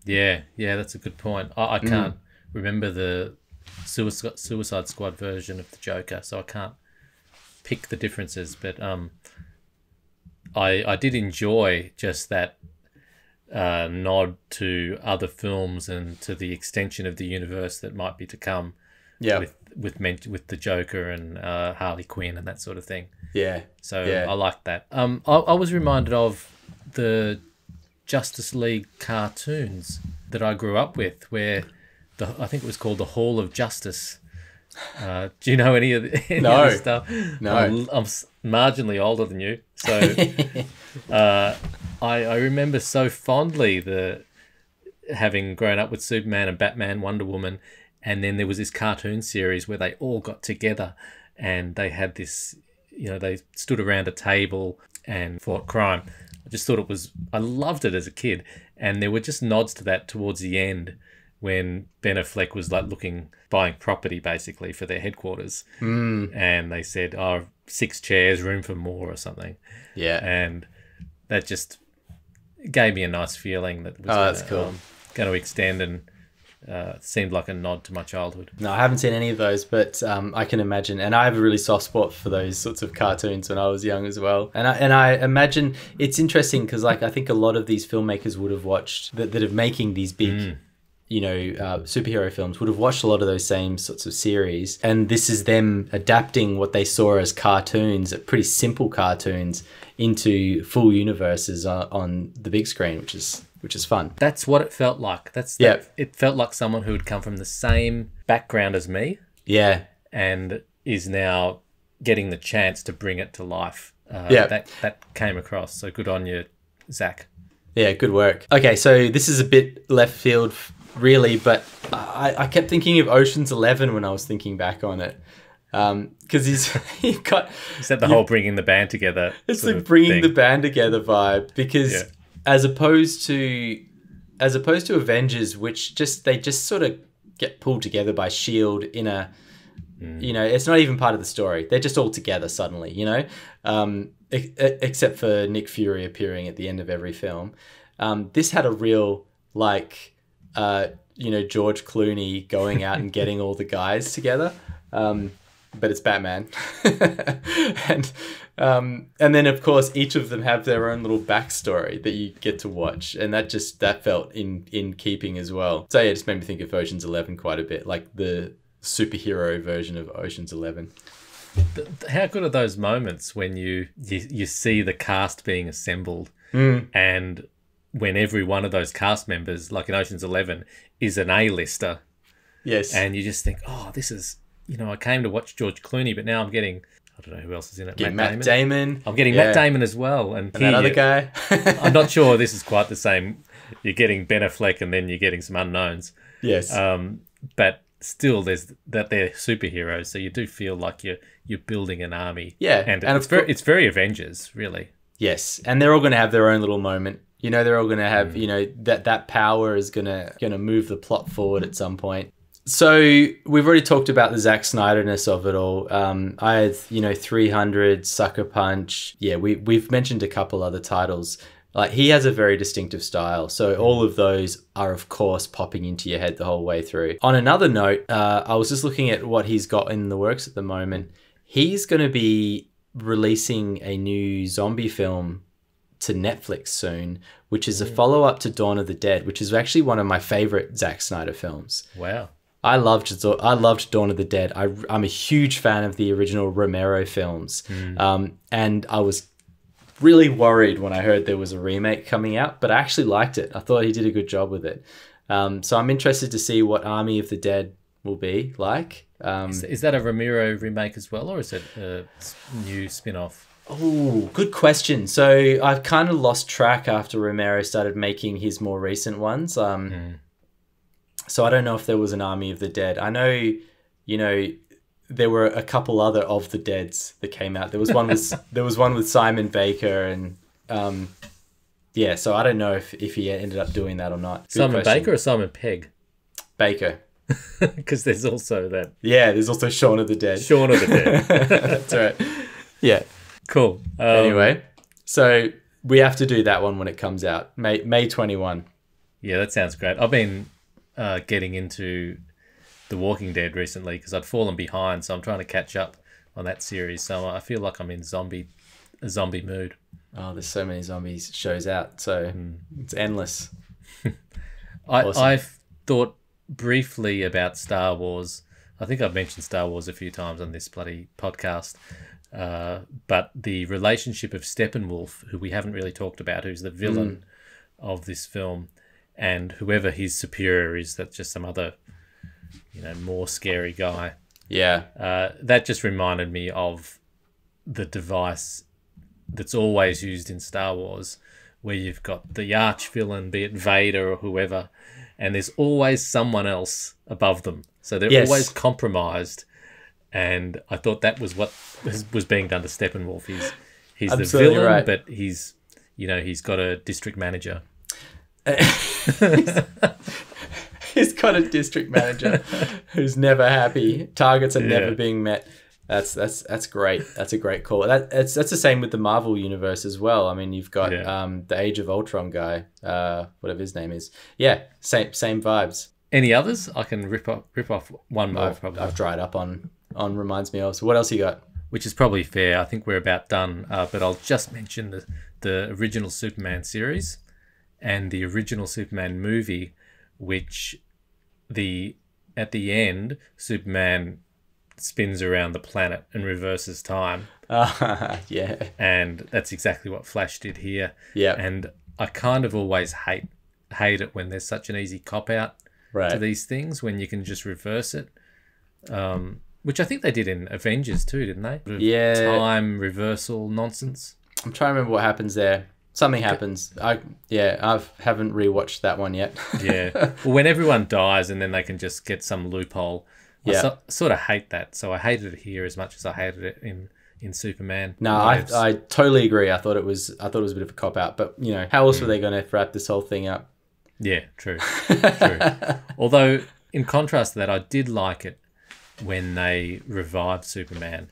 Yeah,
that's a good point. I can't remember the Suicide Squad version of the Joker, so I can't pick the differences, but I did enjoy just that nod to other films and to the extension of the universe that might be to come.
Yeah,
with the Joker and Harley Quinn and that sort of thing.
Yeah,
so I like that. I was reminded of the Justice League cartoons that I grew up with, where I think it was called the Hall of Justice. Do you know any of this stuff?
No.
I'm marginally older than you, so I remember so fondly having grown up with Superman and Batman, Wonder Woman, and then there was this cartoon series where they all got together and they had this, they stood around a table and fought crime. I just thought I loved it as a kid, and there were just nods to that towards the end when Ben Affleck was like buying property basically for their headquarters. And they said, 6 chairs, room for more or something.
Yeah.
And that just gave me a nice feeling that was
that's cool.
Going to extend, and seemed like a nod to my childhood.
No, I haven't seen any of those, but I can imagine. And I have a really soft spot for those sorts of cartoons when I was young as well. And I imagine it's interesting because, like, I think a lot of these filmmakers would have watched that are making these big superhero films, would have watched a lot of those same sorts of series, and this is them adapting what they saw as cartoons, pretty simple cartoons, into full universes on the big screen, which is fun.
That's what it felt like. It felt like someone who had come from the same background as me, and is now getting the chance to bring it to life. That came across. So good on you, Zack.
Yeah, good work. Okay, so this is a bit left field, really, but I kept thinking of Ocean's 11 when I was thinking back on it, because is
that the whole bringing the band together?
It's like bringing the band together vibe, because as opposed to Avengers, which they just sort of get pulled together by Shield in a it's not even part of the story. They're just all together suddenly, except for Nick Fury appearing at the end of every film. This had a real like, George Clooney going out and getting all the guys together. But it's Batman. And then, of course, each of them have their own little backstory that you get to watch. And that felt in keeping as well. So, yeah, it just made me think of Ocean's 11 quite a bit, like the superhero version of Ocean's 11.
How good are those moments when you see the cast being assembled and when every one of those cast members, like in Ocean's 11, is an A-lister.
Yes.
And you just think, oh, this is, I came to watch George Clooney, but now I'm getting, I don't know who else is in it.
Matt Damon.
I'm getting Matt Damon as well. And
that other guy.
I'm not sure this is quite the same. You're getting Ben Affleck and then you're getting some unknowns.
Yes.
But still, there's that they're superheroes, so you do feel like you're building an army.
Yeah.
And it's very Avengers, really.
Yes. And they're all going to have their own little moment. They're all going to have, that power is going to move the plot forward at some point. So we've already talked about the Zack Snyderness of it all. I had, 300, Sucker Punch. Yeah, we've mentioned a couple other titles. Like, he has a very distinctive style. So all of those are, of course, popping into your head the whole way through. On another note, I was just looking at what he's got in the works at the moment. He's going to be releasing a new zombie film to Netflix soon, which is a follow-up to Dawn of the Dead, which is actually one of my favorite Zack Snyder films.
Wow.
I loved Dawn of the Dead. I'm a huge fan of the original Romero films. And I was really worried when I heard there was a remake coming out, but I actually liked it. I thought he did a good job with it. So I'm interested to see what Army of the Dead will be like.
Is that a Romero remake as well, or is it a new spin-off?
Oh, good question. So I've kind of lost track after Romero started making his more recent ones. So I don't know if there was an Army of the Dead. I know, there were a couple other of the Deads that came out. There was one with Simon Baker and so I don't know if he ended up doing that or not. Good
Simon
question.
Baker or Simon Pegg?
Baker.
Because there's also that.
Yeah, there's also Shaun of the Dead.
Shaun of the Dead.
That's right. Yeah.
Cool.
Anyway, so we have to do that one when it comes out, May 21.
Yeah, that sounds great. I've been getting into The Walking Dead recently because I'd fallen behind, so I'm trying to catch up on that series. So I feel like I'm in a zombie mood.
Oh, there's so many zombies shows out, so it's endless.
Awesome. I've thought briefly about Star Wars. I think I've mentioned Star Wars a few times on this bloody podcast. But the relationship of Steppenwolf, who we haven't really talked about, who's the villain of this film, and whoever his superior is, that's just some other, more scary guy.
Yeah.
That just reminded me of the device that's always used in Star Wars, where you've got the arch villain, be it Vader or whoever, and there's always someone else above them. So they're always compromised. And I thought that was what was being done to Steppenwolf. He's the villain, right. But he's got a district manager.
He's got a district manager who's never happy. Targets are never being met. That's great. That's a great call. That's the same with the Marvel universe as well. I mean, you've got the Age of Ultron guy, whatever his name is. Yeah, same vibes.
Any others? I can rip off one more.
I've dried up on reminds me of. So what else you got?
Which is probably fair. I think we're about done. But I'll just mention the original Superman series and the original Superman movie, which at the end, Superman spins around the planet and reverses time.
Yeah.
And that's exactly what Flash did here.
Yeah.
And I kind of always hate it when there's such an easy cop-out to these things, when you can just reverse it. Which I think they did in Avengers too, didn't they?
Yeah.
Time reversal nonsense.
I'm trying to remember what happens there. Something happens. I haven't rewatched that one yet.
Yeah. Well, when everyone dies and then they can just get some loophole. I sort of hate that. So I hated it here as much as I hated it in Superman.
No, I totally agree. I thought it was a bit of a cop out, but how else were they going to wrap this whole thing up?
Yeah, true. Although in contrast to that, I did like it when they revived Superman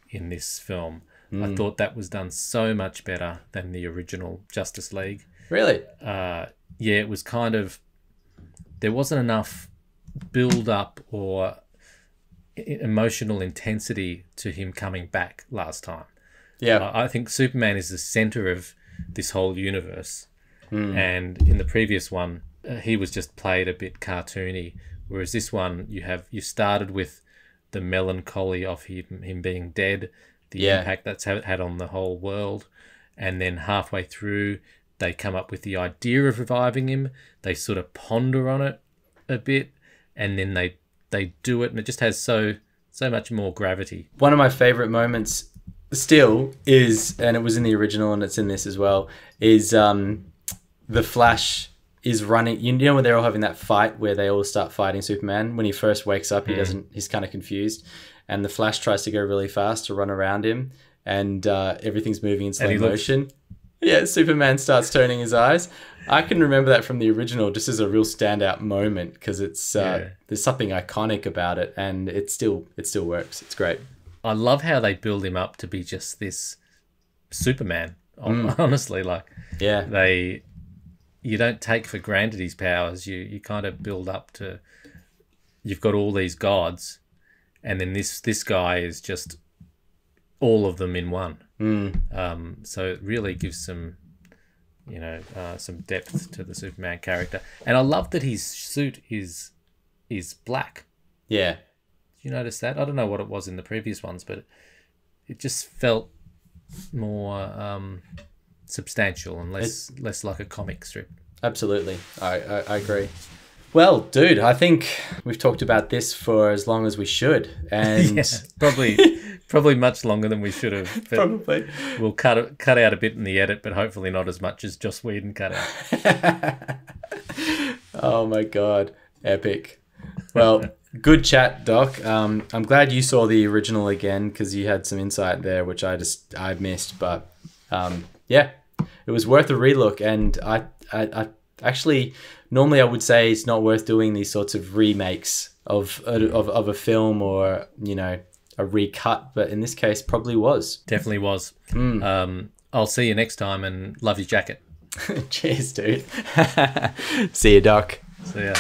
in this film. I thought that was done so much better than the original Justice League.
Really?
Yeah, it was kind of there wasn't enough build up or emotional intensity to him coming back last time.
Yeah.
I think Superman is the center of this whole universe. And in the previous one, he was just played a bit cartoony, whereas this one, you started with the melancholy of him being dead, the impact that's had on the whole world, and then halfway through, they come up with the idea of reviving him. They sort of ponder on it a bit, and then they do it, and it just has so much more gravity.
One of my favorite moments still is, and it was in the original and it's in this as well, is the Flash is running. You know when they're all having that fight where they all start fighting Superman? When he first wakes up, he's kind of confused, and the Flash tries to go really fast to run around him, and everything's moving in slow motion. Yeah, Superman starts turning his eyes. I can remember that from the original just as a real standout moment, because it's there's something iconic about it, and it still works. It's great.
I love how they build him up to be just this Superman. Honestly, like you don't take for granted his powers. You kind of build up to, you've got all these gods, and then this guy is just all of them in one. So it really gives some depth to the Superman character. And I love that his suit is black.
Yeah.
Did you notice that? I don't know what it was in the previous ones, but it just felt more substantial and less like a comic strip. Absolutely.
I agree. Well, dude, I think we've talked about this for as long as we should, and
probably much longer than we should have.
Probably.
We'll cut out a bit in the edit, but hopefully not as much as Joss Whedon cut out.
Oh my God, epic. Well, good chat, Doc. I'm glad you saw the original again, because you had some insight there, which I missed. But it was worth a relook, and I actually, normally I would say it's not worth doing these sorts of remakes of a film, or a recut, but in this case probably was.
Definitely was. I'll see you next time, and love your jacket.
Cheers, dude. See you, Doc.
See ya.